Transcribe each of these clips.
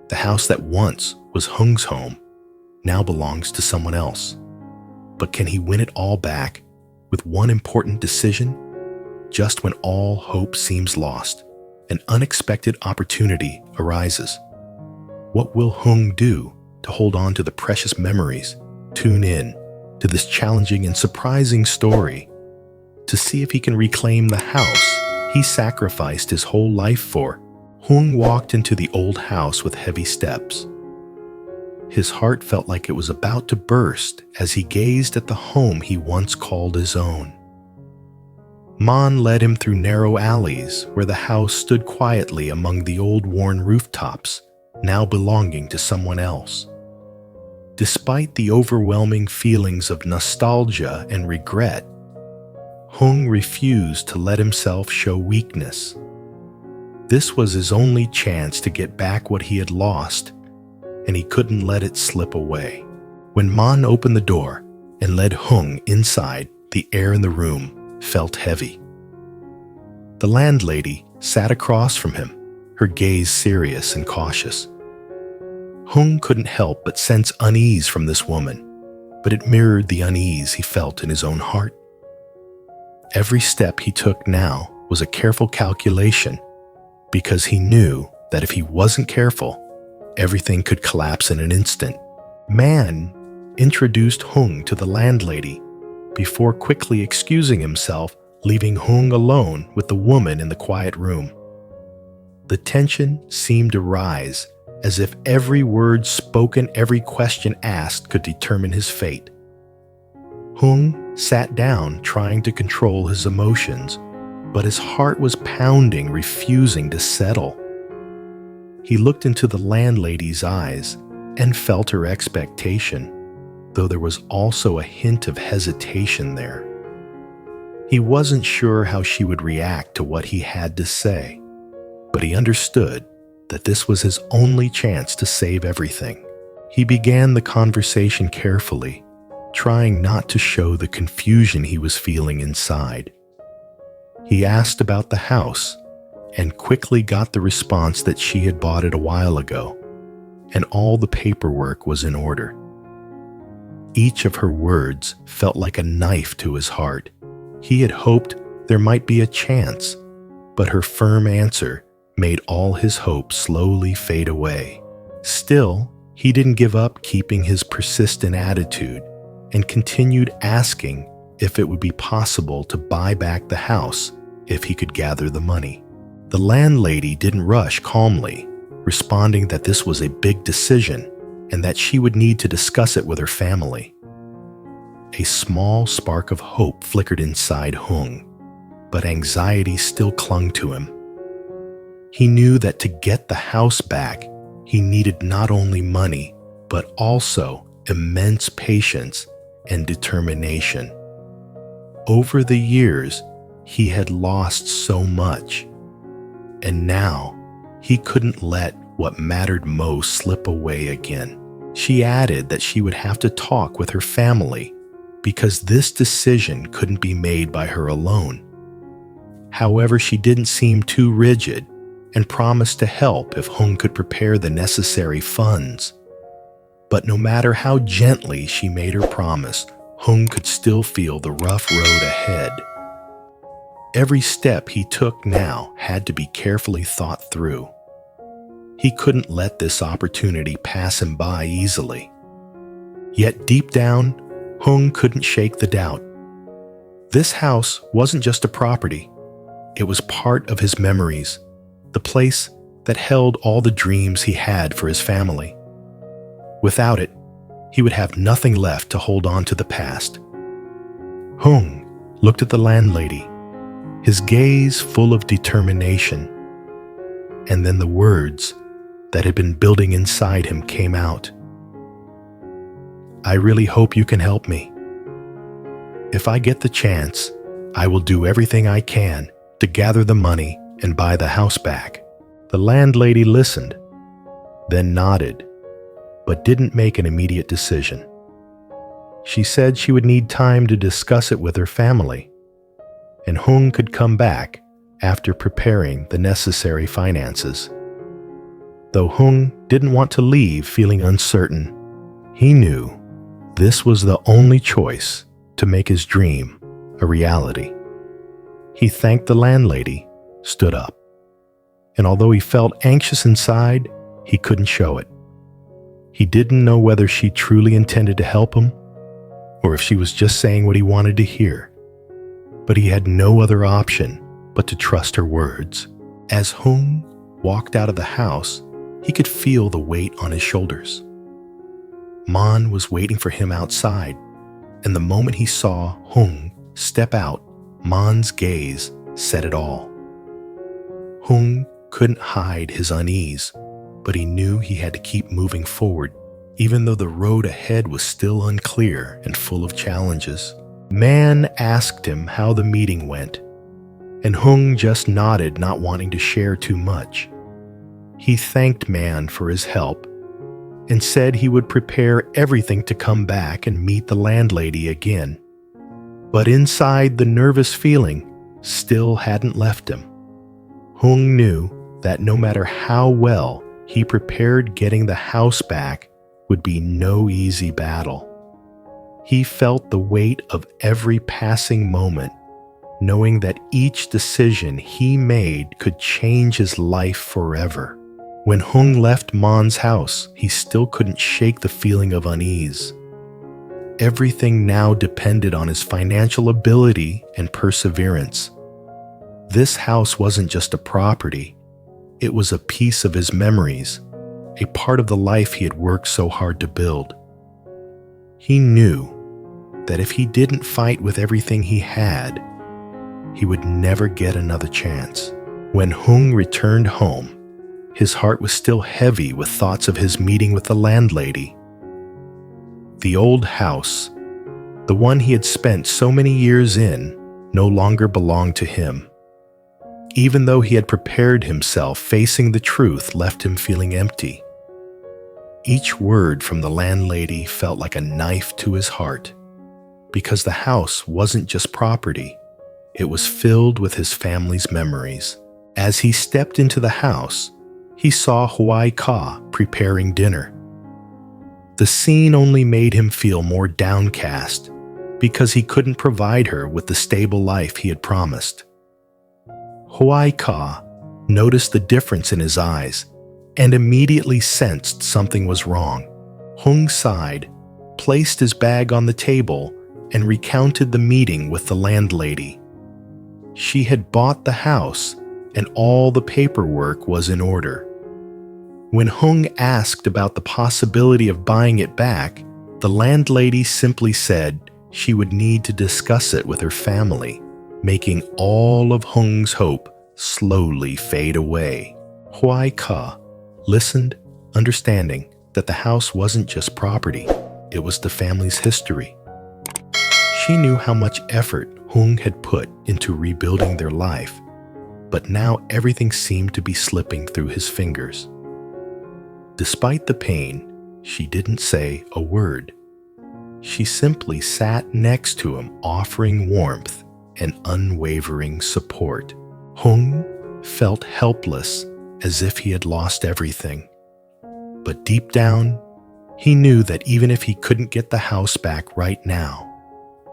The house that once was Hung's home now belongs to someone else. But can he win it all back with one important decision? Just when all hope seems lost, an unexpected opportunity arises. What will Hung do to hold on to the precious memories? Tune in to this challenging and surprising story to see if he can reclaim the house he sacrificed his whole life for. Hung walked into the old house with heavy steps. His heart felt like it was about to burst as he gazed at the home he once called his own. Mon led him through narrow alleys where the house stood quietly among the old worn rooftops, now belonging to someone else. Despite the overwhelming feelings of nostalgia and regret, Hung refused to let himself show weakness. This was his only chance to get back what he had lost, and he couldn't let it slip away. When Mon opened the door and led Hung inside, the air in the room felt heavy. The landlady sat across from him, her gaze serious and cautious. Hung couldn't help but sense unease from this woman, but it mirrored the unease he felt in his own heart. Every step he took now was a careful calculation, because he knew that if he wasn't careful, everything could collapse in an instant. Man introduced Hung to the landlady before quickly excusing himself, leaving Hung alone with the woman in the quiet room. The tension seemed to rise, as if every word spoken, every question asked could determine his fate. Hung sat down, trying to control his emotions, but his heart was pounding, refusing to settle. He looked into the landlady's eyes and felt her expectation, though there was also a hint of hesitation there. He wasn't sure how she would react to what he had to say, but he understood that this was his only chance to save everything. He began the conversation carefully, trying not to show the confusion he was feeling inside. He asked about the house and quickly got the response that she had bought it a while ago, and all the paperwork was in order. Each of her words felt like a knife to his heart. He had hoped there might be a chance, but her firm answer made all his hope slowly fade away. Still, he didn't give up keeping his persistent attitude and continued asking if it would be possible to buy back the house if he could gather the money. The landlady didn't rush, calmly, responding that this was a big decision and that she would need to discuss it with her family. A small spark of hope flickered inside Hung, but anxiety still clung to him. He knew that to get the house back, he needed not only money, but also immense patience and determination. Over the years, he had lost so much, and now he couldn't let what mattered most slip away again. She added that she would have to talk with her family because this decision couldn't be made by her alone. However, she didn't seem too rigid and promised to help if Hung could prepare the necessary funds. But no matter how gently she made her promise, Hung could still feel the rough road ahead. Every step he took now had to be carefully thought through. He couldn't let this opportunity pass him by easily. Yet deep down, Hung couldn't shake the doubt. This house wasn't just a property. It was part of his memories, the place that held all the dreams he had for his family. Without it, he would have nothing left to hold on to the past. Hung looked at the landlady, his gaze full of determination, and then the words that had been building inside him came out. "I really hope you can help me. If I get the chance, I will do everything I can to gather the money and buy the house back." The landlady listened, then nodded, but didn't make an immediate decision. She said she would need time to discuss it with her family, and Hung could come back after preparing the necessary finances. Though Hung didn't want to leave feeling uncertain, he knew this was the only choice to make his dream a reality. He thanked the landlady, stood up, and although he felt anxious inside, he couldn't show it. He didn't know whether she truly intended to help him or if she was just saying what he wanted to hear. But he had no other option but to trust her words. As Hung walked out of the house, he could feel the weight on his shoulders. Mon was waiting for him outside, and the moment he saw Hung step out, Mon's gaze said it all. Hung couldn't hide his unease, but he knew he had to keep moving forward, even though the road ahead was still unclear and full of challenges. Man asked him how the meeting went, and Hung just nodded, not wanting to share too much. He thanked Man for his help and said he would prepare everything to come back and meet the landlady again. But inside, the nervous feeling still hadn't left him. Hung knew that no matter how well he prepared, getting the house back would be no easy battle. He felt the weight of every passing moment, knowing that each decision he made could change his life forever. When Hung left Mon's house, he still couldn't shake the feeling of unease. Everything now depended on his financial ability and perseverance. This house wasn't just a property, it was a piece of his memories, a part of the life he had worked so hard to build. He knew that if he didn't fight with everything he had, he would never get another chance. When Hung returned home, his heart was still heavy with thoughts of his meeting with the landlady. The old house, the one he had spent so many years in, no longer belonged to him. Even though he had prepared himself, facing the truth left him feeling empty. Each word from the landlady felt like a knife to his heart, because the house wasn't just property, it was filled with his family's memories. As he stepped into the house, he saw Hoai Ca preparing dinner. The scene only made him feel more downcast because he couldn't provide her with the stable life he had promised. Hoai Ca noticed the difference in his eyes and immediately sensed something was wrong. Hung sighed, placed his bag on the table, and recounted the meeting with the landlady. She had bought the house and all the paperwork was in order. When Hung asked about the possibility of buying it back, the landlady simply said she would need to discuss it with her family, making all of Hung's hope slowly fade away. Hoai Ca listened, understanding that the house wasn't just property, it was the family's history. She knew how much effort Hung had put into rebuilding their life, but now everything seemed to be slipping through his fingers. Despite the pain, she didn't say a word. She simply sat next to him, offering warmth and unwavering support. Hung felt helpless, as if he had lost everything. But deep down, he knew that even if he couldn't get the house back right now,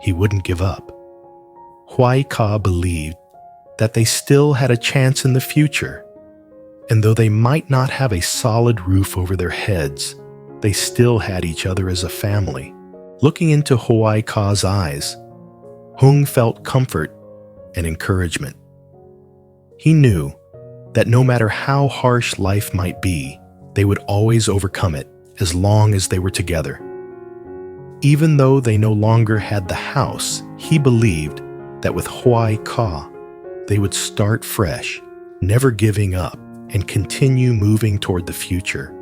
he wouldn't give up. Hoai Ca believed that they still had a chance in the future, and though they might not have a solid roof over their heads, they still had each other as a family. Looking into Hoai Ca's eyes, Hung felt comfort and encouragement. He knew that no matter how harsh life might be, they would always overcome it as long as they were together. Even though they no longer had the house, he believed that with Hoai Ca, they would start fresh, never giving up, and continue moving toward the future.